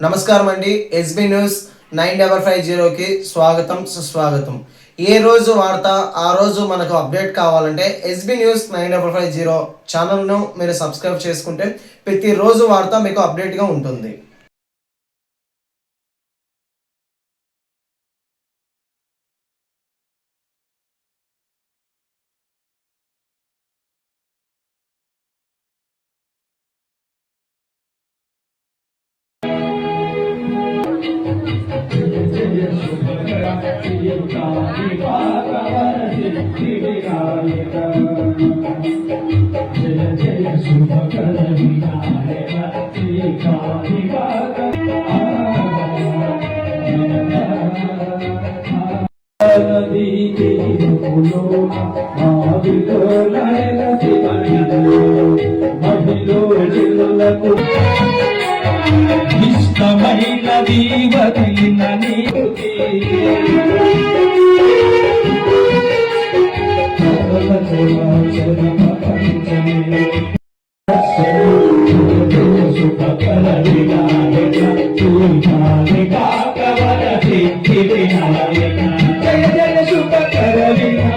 నమస్కారం అండి. SB news 9550కి స్వాగతం సుస్వాగతం. ఏ రోజు వార్త ఆ రోజు మనకు అప్డేట్ కావాలంటే ఎస్బీ న్యూస్ 9550 ఛానల్ను మీరు సబ్స్క్రైబ్ చేసుకుంటే ప్రతిరోజు వార్త మీకు అప్డేట్గా ఉంటుంది. ఇష్టమైనది వదిలిన నీకి జయ జయ శుభకరవినా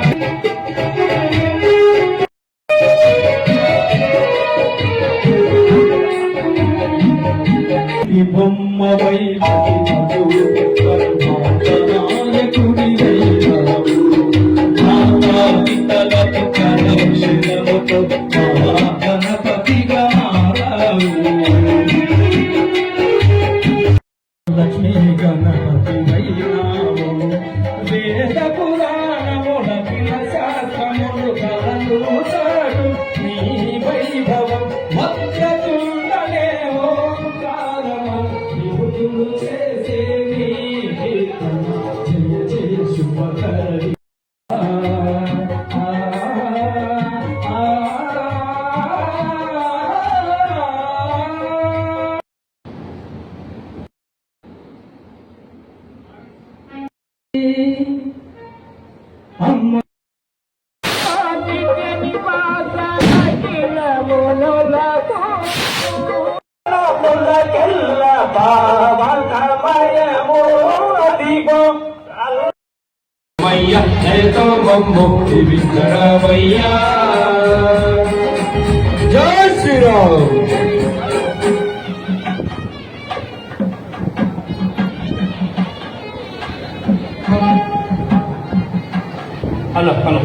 బొమ్మ వైపుడి పితలకు కనక్షణముతో గణపతిగా లక్ష్మీ గణపతి వైనాము వేద పురాణముల శాస్త్రములు కలలు చాటు నీ వైభవం అమ్మ జై శ్రీరామ్. హలో హలో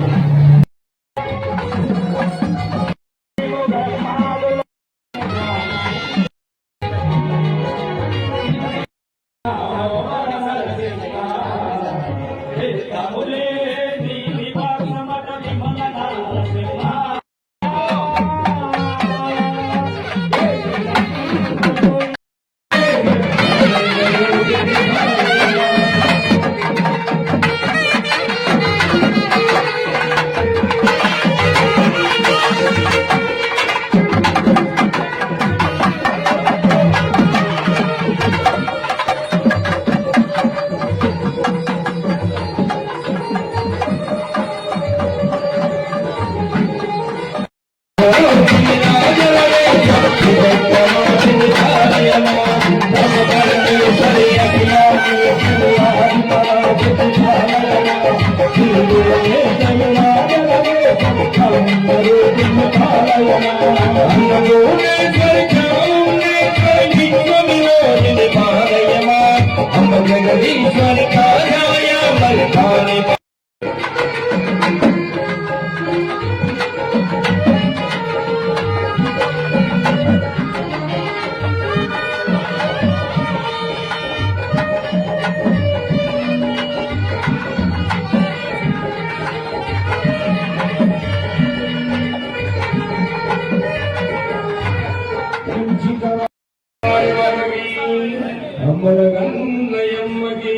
అమ్మలగన్నయమ్మకి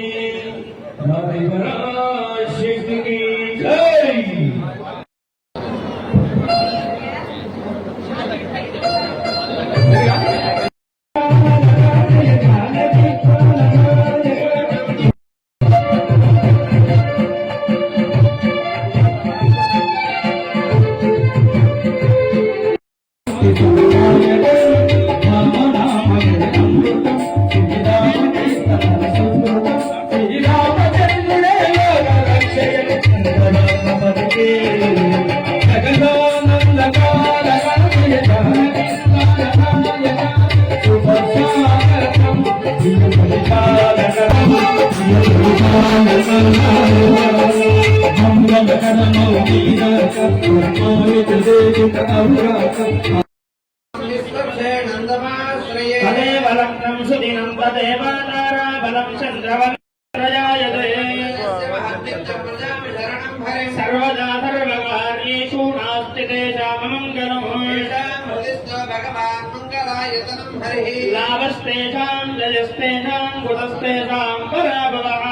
శక్తికి జై. तदेव लग्नं सुदिनं तदेव ताराबलं चन्द्रवलयायते सर्वदा सर्वकार्येषु नास्ति तेषाममङ्गलम् लाभस्तेषां जयस्तेषां कुतस्तेषां पराभवः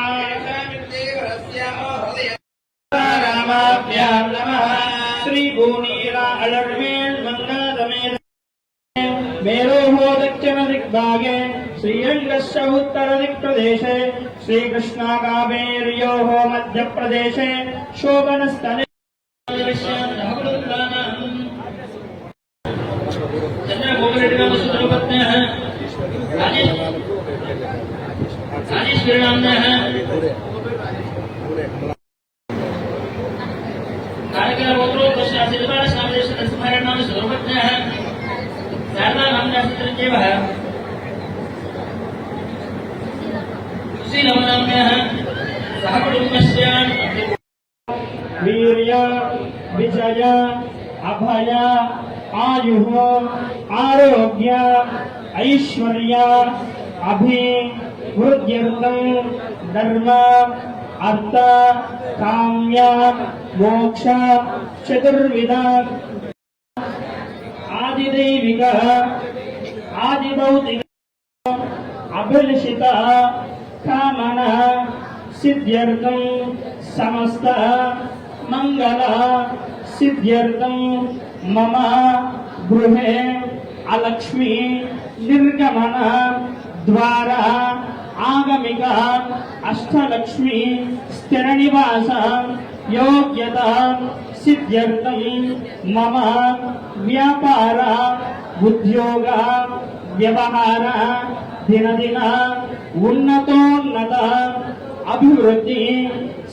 रामाभ्यां नमः श्रीभूनीरा अलर्मेण मङ्गलदमे मेरोः दक्षिण दिग्भागे श्रीरङ्गस्य उत्तर दिक्प्रदेशे श्रीकृष्णाकावेर्योः मध्यप्रदेशे शोभनस्तने वीर्य विजय अभय आयुः आरोग्य ऐश्वर्य अभिवृद्ध्यर्थं धर्म अर्थ काम्य मोक्ष चतुर्विध आदिदैविक आदिभौतिक अभिलषित कामना सिद्ध्यर्थं समस्त मंगल सिद्ध्यर्थं मम गृहे अलक्ष्मी निर्गमन द्वारा आगमिक अष्टलक्ष्मी स्थिर निवास योग्यता सिद्ध्यर्थं मम व्यापार उद्योग व्यवहार दिन दिन उन्नतोन्नत अभिवृद्धि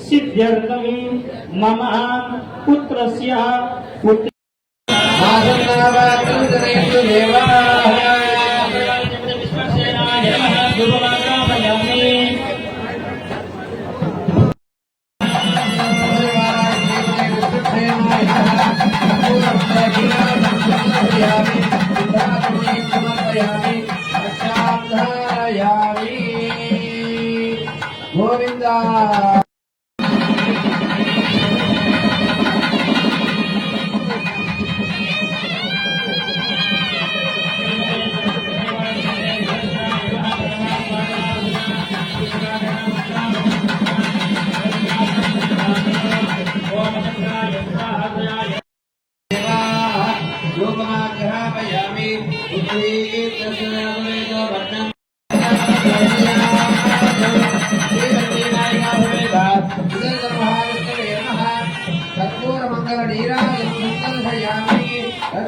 सिद्ध्यर्थं मम पुत्रस्य पुत्र గోవిందా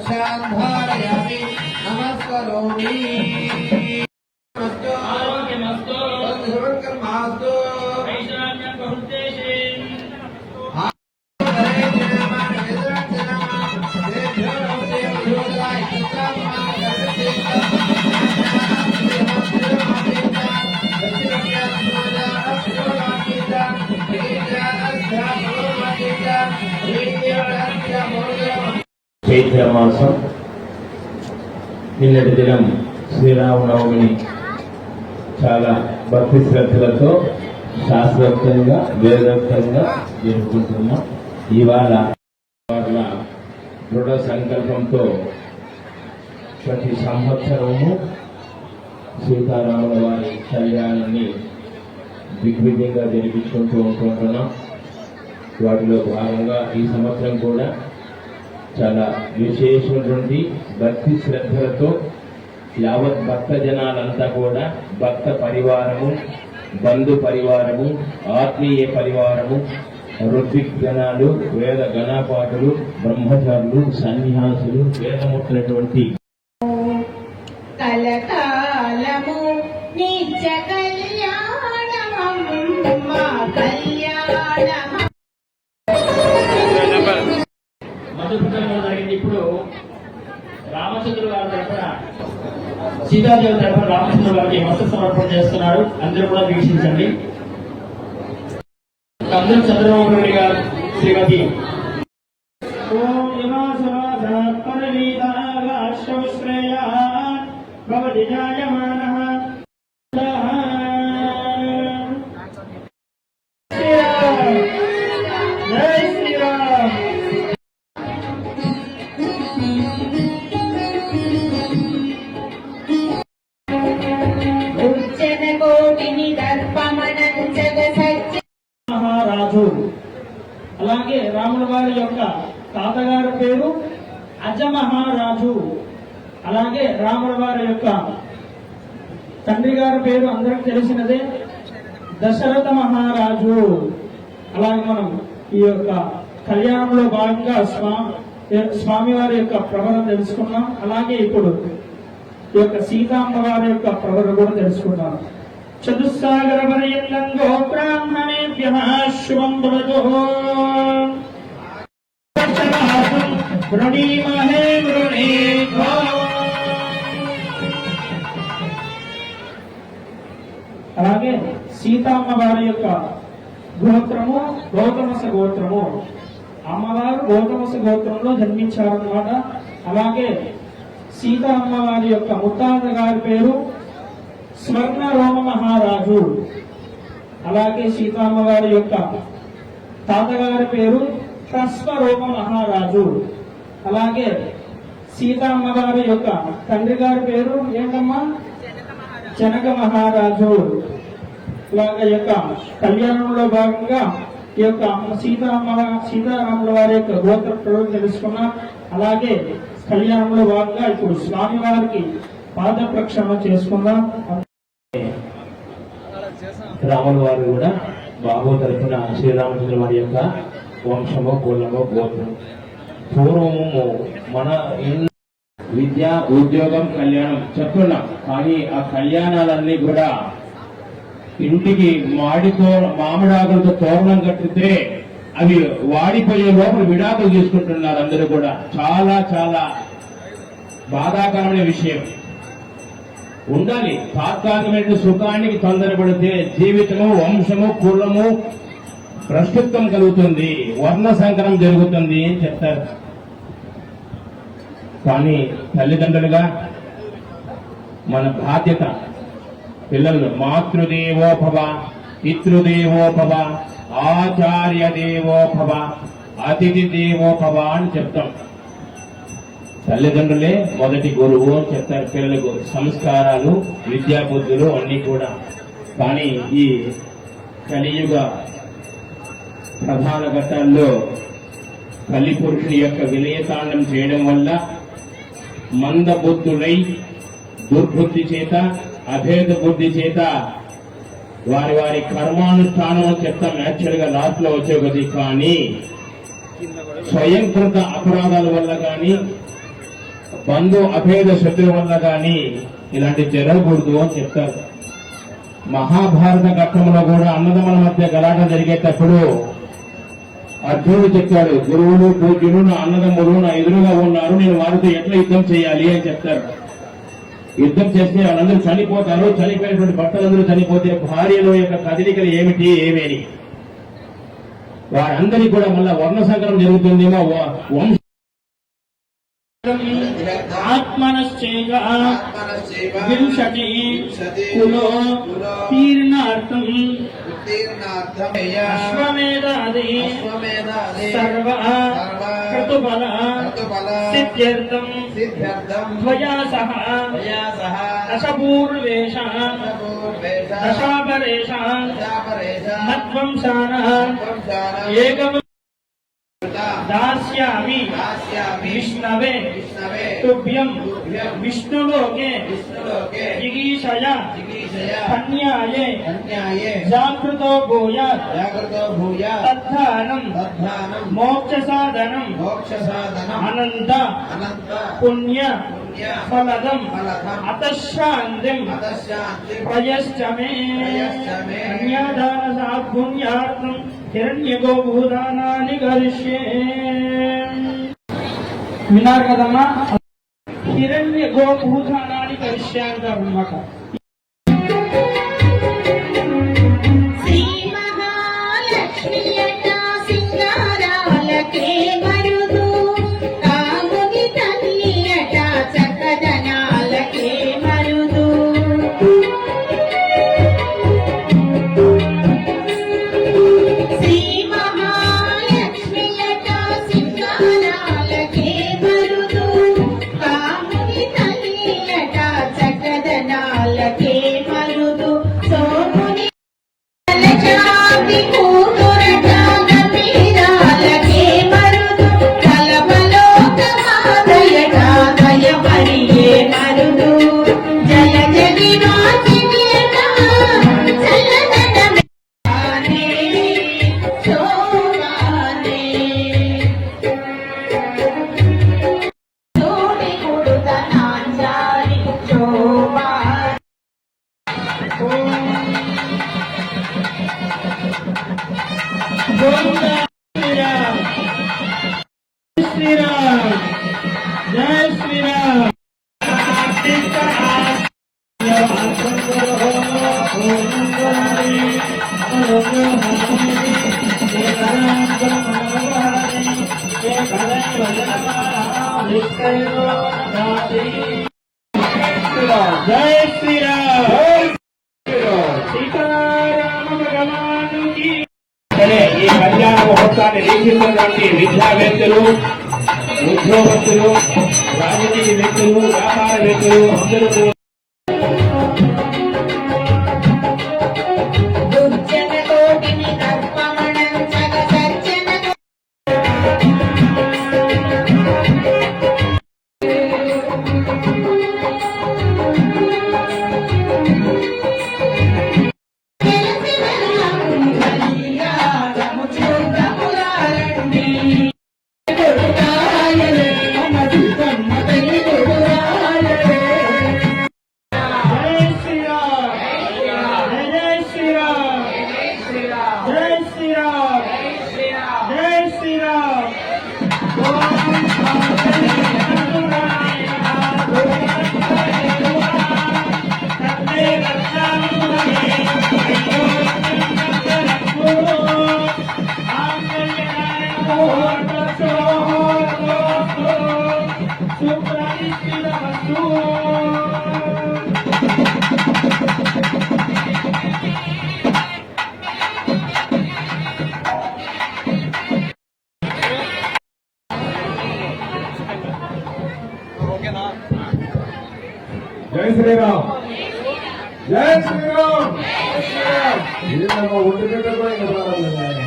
रक्षाधारयामि नमस्करोमि आरोग्यमस्तु सर्वकर्मास्तु ऐशान्यबहुद्देशे చైత్రమాసం నిన్నటి దినం శ్రీరామనవమిని చాలా భక్తి శ్రద్ధలతో శాస్త్రోక్తంగా వేదోక్తంగా జరుపుకుంటున్నాం. ఇవాళ వాళ్ళ దృఢ సంకల్పంతో ప్రతి సంవత్సరము సీతారాముల వారి కళ్యాణాన్ని దిగ్విజయంగా జరిపించుకుంటూ ఉంటున్నాం. వాటిలో భాగంగా ఈ సంవత్సరం కూడా చాలా విశేషమైనటువంటి భక్తి శ్రద్ధలతో యావత్ భక్త జనాలంతా కూడా భక్త పరివారము, బంధు పరివారము, ఆత్మీయ పరివారము, ఋత్విక్-గణాలు, వేద గణపాఠులు, బ్రహ్మచారులు, సన్యాసులు, వేదముట్టినటువంటి కలకాలము నిత్య కళ్యాణమమ్మ కళ్యాణమ మధుపురంలో జరిగింది. ఇప్పుడు రామచంద్రుడు గారి తరఫున సీతాదేవి తరఫున రామచంద్రుడు గారికి వస్త్ర సమర్పణ చేస్తున్నారు. అందరూ కూడా వీక్షించండి. అందరూ చంద్రబాబు నాయుడు గారు శ్రీమతి ఓం భవతి జాయమానః జై శ్రీరామ్. ఉజ్జన కోటిని దర్పమనంచగ సత్య మహారాజు. అలాగే రాముల వారి యొక్క తాతగారి పేరు అజమహారాజు. అలాగే రాముల వారి యొక్క తండ్రి గారి పేరు అందరికి తెలిసినదే దశరథ మహారాజు. అలాగే మనం ఈ యొక్క కళ్యాణంలో భాగంగా స్వామివారి యొక్క ప్రవరణ తెలుసుకున్నాం. అలాగే ఇప్పుడు ఈ యొక్క సీతామ్మ వారి యొక్క ప్రవరణ కూడా తెలుసుకున్నాం. చతుస్సాగర పర్యంతంగో బ్రాహ్మణేభ్యః శుభం భవతు. వృణీమహే వృణీభో. అలాగే సీతామ్మ వారి యొక్క గోత్రము గౌతమస గోత్రము. అమ్మవారు గౌతమస గోత్రంలో జన్మించారన్నమాట. అలాగే సీతా అమ్మవారి యొక్క ముత్తాత గారి పేరు స్వర్ణరోమ మహారాజు. అలాగే సీతామ్మవారి యొక్క తాతగారి పేరు హ్రస్వరోమ మహారాజు. అలాగే సీతామ్మవారి యొక్క తండ్రి గారి పేరు ఏంటమ్మా? జనక మహారాజు. ఇలాగ యొక్క కళ్యాణంలో భాగంగా ఈ యొక్క సీతారాముల వారి యొక్క గోత్ర ప్రయోగం తెలుసుకున్నాం. అలాగే కళ్యాణంలో భాగంగా ఇప్పుడు స్వామి వారికి పాద ప్రక్షాళన చేసుకుందాం. రాముల వారు కూడా బాబు తరఫున శ్రీరామచంద్ర వారి యొక్క వంశము కులము గోత్రం. పూర్వము మన విద్య ఉద్యోగం కళ్యాణం చెప్తున్నాం, కానీ ఆ కళ్యాణాలన్నీ కూడా ఇంటికి మామిడాకులతో తోరణం కట్టితే అవి వాడిపోయే లోపల విడాకులు తీసుకుంటున్నారు అందరూ కూడా. చాలా చాలా బాధాకరమైన విషయం. ఉండాలి తాత్కాలికమైన సుఖానికి తొందరపడితే జీవితము వంశము కులము ప్రస్తుతం కలుగుతుంది, వర్ణ సంకరం జరుగుతుంది అని చెప్తారు. కానీ తల్లిదండ్రులుగా మన బాధ్యత పిల్లలు మాతృదేవోభవ, పితృదేవోభవ, ఆచార్య దేవోభవ, అతిథి దేవోభవ అని చెప్తాం. తల్లిదండ్రులే మొదటి గురువు అని చెప్తారు పిల్లలకు. సంస్కారాలు విద్యాబుద్ధులు అన్ని కూడా. కానీ ఈ కలియుగ ప్రధాన ఘట్టాల్లో కలి పురుషుని యొక్క విలయతాండం చేయడం వల్ల మందబుద్ధులై దుర్బుద్ధి చేత అభేద బుద్ధి చేత వారి వారి కర్మానుష్ఠానం చెప్తాం యాక్చువల్ గా లాస్ట్ లో వచ్చే కొద్ది. కానీ స్వయంకృత అపరాధాల వల్ల కానీ బంధు అభేద శత్రువు వల్ల కానీ ఇలాంటి జరగకూడదు అని చెప్తారు. మహాభారత ఘట్టంలో కూడా అన్నదమ్ముల మధ్య గలాట జరిగేటప్పుడు అర్జునుడు చెప్పాడు, గురువులు పూజ్యులు నా అన్నదమ్ములు నా ఎదురుగా ఉన్నారు, నేను వారితో ఎట్లా యుద్ధం చేయాలి అని చెప్తారు. యుద్ధం చేస్తే వాళ్ళందరూ చనిపోతారు, చనిపోయినటువంటి భర్తలందరూ చనిపోతే భార్యలో యొక్క కదలికలు ఏమిటి ఏమేని వారందరికీ కూడా మళ్ళా వర్ణ సంకరం జరుగుతుందేమో. వంశ ఆత్మనశ్చైవ వింశతి కులో తీర్ణార్థం అశ్వమేధాది సర్వ క్రతుఫల సిద్ధ్యర్థం త్వయా సహ దశపూర్వేష దశాపరేష మధ్వంసాన ఏకం దాస్యామి విష్ణవే తుభ్యం విష్ణులోకే జిగీషయ కన్యాయే జాగృతో భూయాత్ తద్ధానం మోక్ష సాధనం అనంత పుణ్య ఫలదం అతశాంతిం ప్రయశ్చ మే కన్యాదాన పుణ్యార్థం హిరణ్యగో భూదానాన్ని కరిష్యే. విన్నారు కదమ్మా, హిరణ్యగో భూదానాన్ని కరిష్యే అంటారు అన్నమాట. శ్రీ మహాలక్ష్మి కోటి కూతురట గంభీరాలకే మరుదు కలపలోకమాదయట దయమరియే మరుదు జలజని వాసినియట చల్లదనమే శోభానే తోడి కొడుతనాంజారి శోభా శ్రీరామ్ జై శ్రీరామ్ జై శ్రీరామ్ సీతారామ భగవానుకి ఈ కళ్యాణ మహోత్సవాన్ని వీక్షిస్తున్నటువంటి విద్యావేత్తలు ఉద్యోగస్తులు రాజకీయ వ్యక్తులు వ్యాపారవేత్తలు అందరూ దుర్జన కోటిని కర్పమణం జగ సజ్జన జై శ్రీరామ్ జై శ్రీరామ్ జై శ్రీరామ్ జై శ్రీరామ్ జై శ్రీరామ్ జై శ్రీరామ్ ఇదేమో ఒంటి గంట కూడా ఇంకా ప్రారంభం.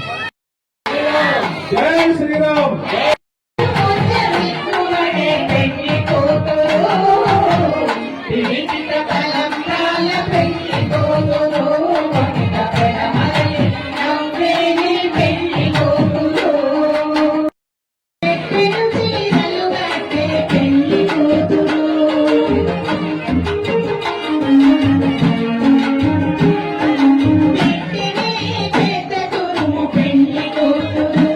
జై శ్రీరామ్ విష్ణువడే పెళ్లి కూతురు వివిధ తలంబ్రాల పెళ్లి కూతురు వనిత పెడమరలి నవ్వేలి పెళ్లి కూతురు పెట్టెను చీరలు కట్టే పెళ్లి కూతురు పెట్టెనే పెద్ద తురుము పెళ్లి కూతురు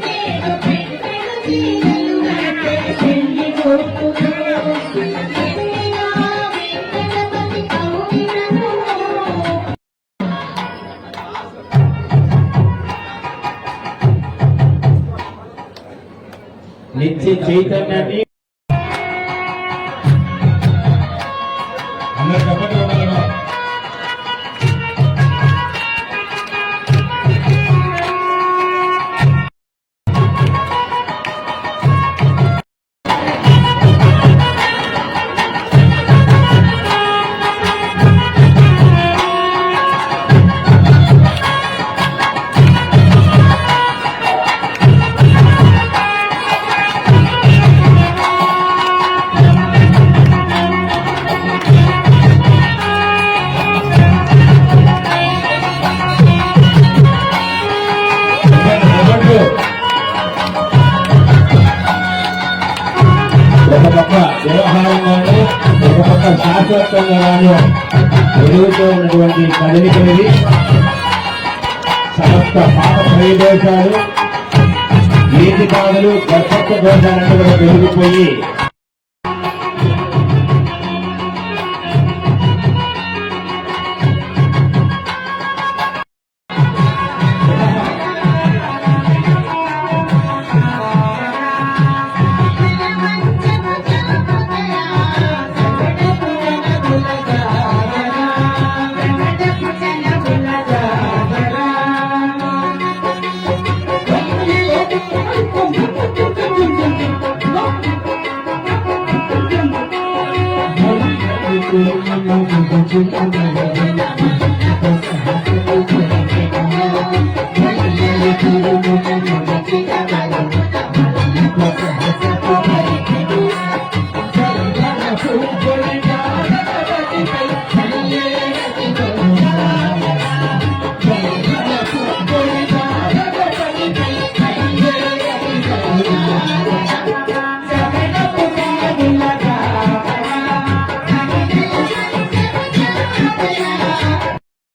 నేను పెట్టెను చీరలు కట్టే పెళ్లి కూతురు ఎన్నినా వెంకటపతి కౌగిలను నిత్య చైతన్యాన్ని అందరు చెప్పండి ఒకళ్ళగా. ఒక పక్క వ్యవహారంగాను ఒక పక్క శాశ్వతంగాను ఎదుగుతూ ఉన్నటువంటి కదలికలవి సమస్త పాప ప్రయోజనాలు నీతి బాధలు గర్భత్వ దోషాలను కూడా పెరిగిపోయి Thank you.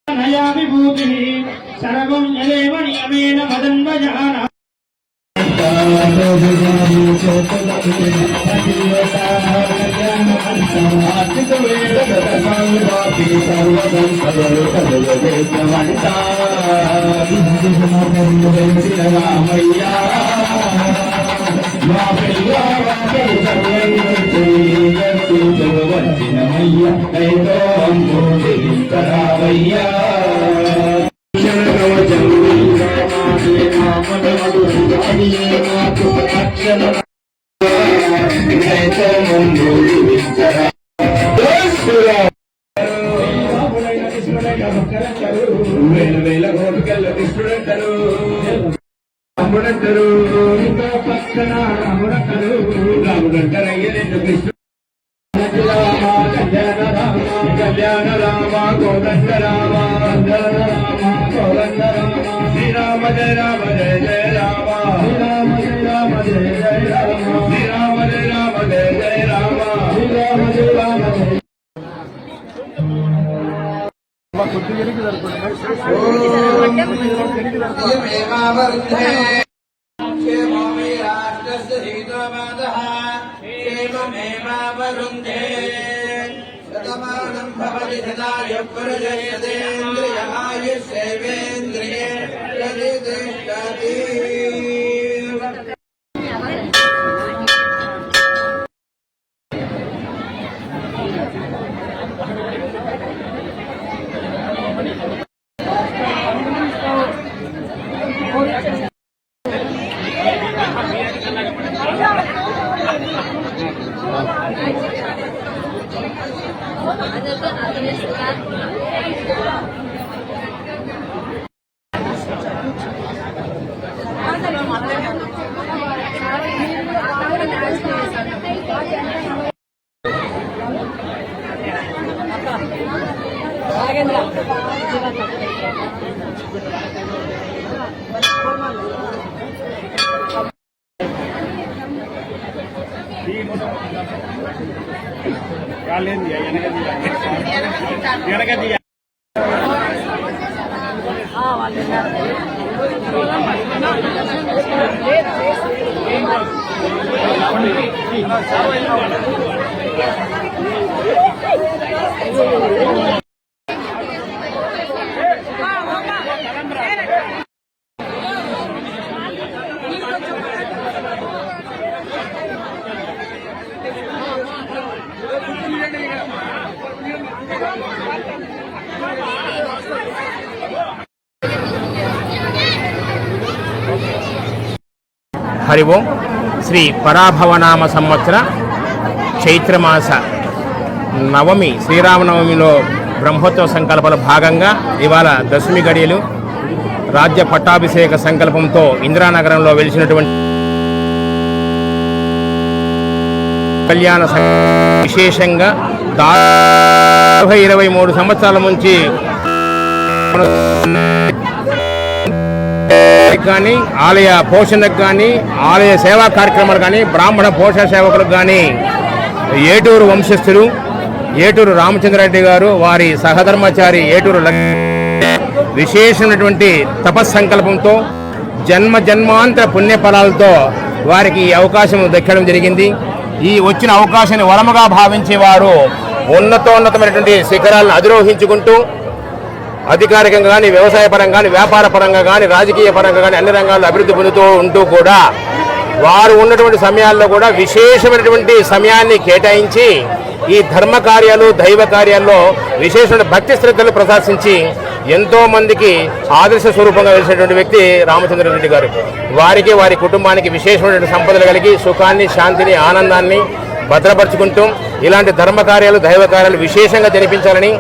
నయా విభూతి సర్వం యదేవ నియమేన మదన్వజాన వేల కోటికల్ల కృష్ణుడంటారు రాముడంటారు పక్కన రాముడంటారు రాముడంటారయ్యలేదు కృష్ణుడు కళ్యాణ రామ కళ్యాణ రామ కోదండ రామ కళ్యాణ రామ కోదండ రామ శ్రీరామ జయ రామ జయ జయ రామ శ్రీరామ జయ రామ జయ జయ రామ శ్రీరామ జయ రామ జయ జయ రామ శ్రీరామ జయ రామ జయ హరి ఓం. శ్రీ పరాభవనామ సంవత్సర చైత్రమాస నవమి శ్రీరామనవమిలో బ్రహ్మోత్సవ సంకల్పాల భాగంగా ఇవాళ దశమి గడియలు రాజ్య పట్టాభిషేక సంకల్పంతో ఇందిరానగరంలో వెలిసినటువంటి కళ్యాణ విశేషంగా 23 సంవత్సరాల నుంచి కానీ ఆలయ పోషణకు కానీ ఆలయ సేవా కార్యక్రమాలు కానీ బ్రాహ్మణ పోషణ సేవకులకు కానీ ఏటూరు వంశస్థులు ఏటూరు రామచంద్రారెడ్డి గారు వారి సహధర్మచారి ఏటూరు విశేషమైనటువంటి తపస్సంకల్పంతో జన్మ జన్మాంతర పుణ్యఫలాలతో వారికి ఈ అవకాశం దక్కడం జరిగింది. ఈ వచ్చిన అవకాశాన్ని వరముగా భావించే వారు ఉన్నతోన్నతమైనటువంటి శిఖరాలను అధిరోహించుకుంటూ అధికారికంగా కానీ వ్యవసాయ పరంగా కానీ వ్యాపార పరంగా కానీ రాజకీయ పరంగా కానీ అన్ని రంగాల్లో అభివృద్ధి పొందుతూ ఉంటూ కూడా వారు ఉన్నటువంటి సమయాల్లో కూడా విశేషమైనటువంటి సమయాన్ని కేటాయించి ఈ ధర్మ కార్యాలు దైవ కార్యాల్లో విశేషమైన భక్తి శ్రద్ధలు ప్రదర్శించి ఎంతో మందికి ఆదర్శ స్వరూపంగా వెలిసినటువంటి వ్యక్తి రామచంద్రారెడ్డి గారు. వారికి వారి కుటుంబానికి విశేషమైనటువంటి సంపదలు కలిగి సుఖాన్ని శాంతిని ఆనందాన్ని భద్రపరుచుకుంటూ ఇలాంటి ధర్మ కార్యాలు దైవ కార్యాలు విశేషంగా జరిపించాలని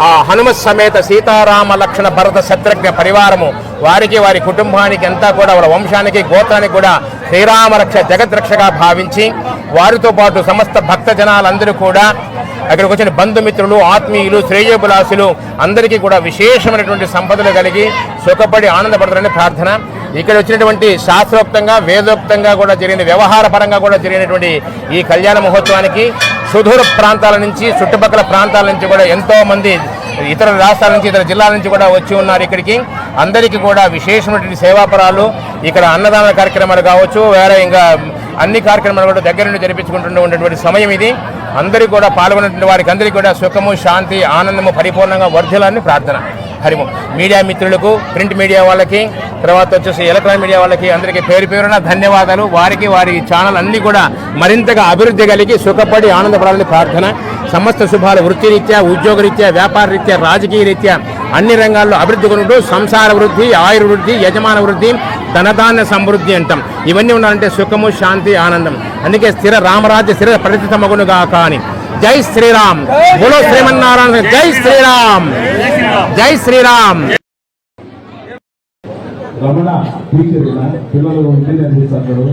ఆ హనుమత్ సమేత సీతారామ లక్ష్మణ భరత శత్రుఘ్న పరివారము వారికి వారి కుటుంబానికి అంతా కూడా వాళ్ళ వంశానికి గోత్రానికి కూడా శ్రీరామరక్ష జగద్రక్షగా భావించి వారితో పాటు సమస్త భక్త జనాలందరూ కూడా అక్కడికి వచ్చిన బంధుమిత్రులు ఆత్మీయులు శ్రేయోభిలాసులు అందరికీ కూడా విశేషమైనటువంటి సంపదలు కలిగి సుఖపడి ఆనందపడతారని ప్రార్థన. ఇక్కడ వచ్చినటువంటి శాస్త్రోక్తంగా వేదోక్తంగా కూడా జరిగిన వ్యవహార పరంగా కూడా జరిగినటువంటి ఈ కళ్యాణ మహోత్సవానికి సుదూర ప్రాంతాల నుంచి చుట్టుపక్కల ప్రాంతాల నుంచి కూడా ఎంతో మంది ఇతర రాష్ట్రాల నుంచి ఇతర జిల్లాల నుంచి కూడా వచ్చి ఉన్నారు ఇక్కడికి. అందరికీ కూడా విశేషమైనటువంటి సేవాపరాలు ఇక్కడ అన్నదాన కార్యక్రమాలు కావచ్చు, వేరే ఇంకా అన్ని కార్యక్రమాలు కూడా దగ్గర నుండి జరిపించుకుంటున్నటువంటి సమయం ఇది. అందరికీ కూడా పాల్గొన్నటువంటి వారికి అందరికీ కూడా సుఖము శాంతి ఆనందము పరిపూర్ణంగా వర్ధిల్లాలని ప్రార్థన. హరిము. మీడియా మిత్రులకు, ప్రింట్ మీడియా వాళ్ళకి, తర్వాత వచ్చేసి ఎలక్ట్రానిక్ మీడియా వాళ్ళకి అందరికీ పేరు పేరున ధన్యవాదాలు. వారికి వారి ఛానల్ అన్నీ కూడా మరింతగా అభివృద్ధి కలిగి సుఖపడి ఆనందపడాలని ప్రార్థన. సమస్త శుభాలు వృత్తిరీత్యా, ఉద్యోగరీత్యా, వ్యాపార రీత్యా, రాజకీయ రీత్యా అన్ని రంగాల్లో అభివృద్ధి కొనుంటూ సంసార వృద్ధి, ఆయుర్వృద్ధి, యజమాన వృద్ధి, ధనధాన్య సమృద్ధి అంటాం. ఇవన్నీ ఉండాలంటే సుఖము శాంతి ఆనందం. అందుకే స్థిర రామరాజ్య స్థిర ప్రతితమగునుగా కానీ. జై శ్రీరామ్, బోలో శ్రీమన్నారాయణ. జై శ్రీరామ్, జై శ్రీరామ్. రమణ టీచర్ పిల్లలు ఉంటే అనిపిస్తారు.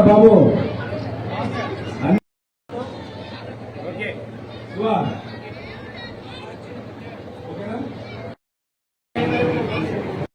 బాబు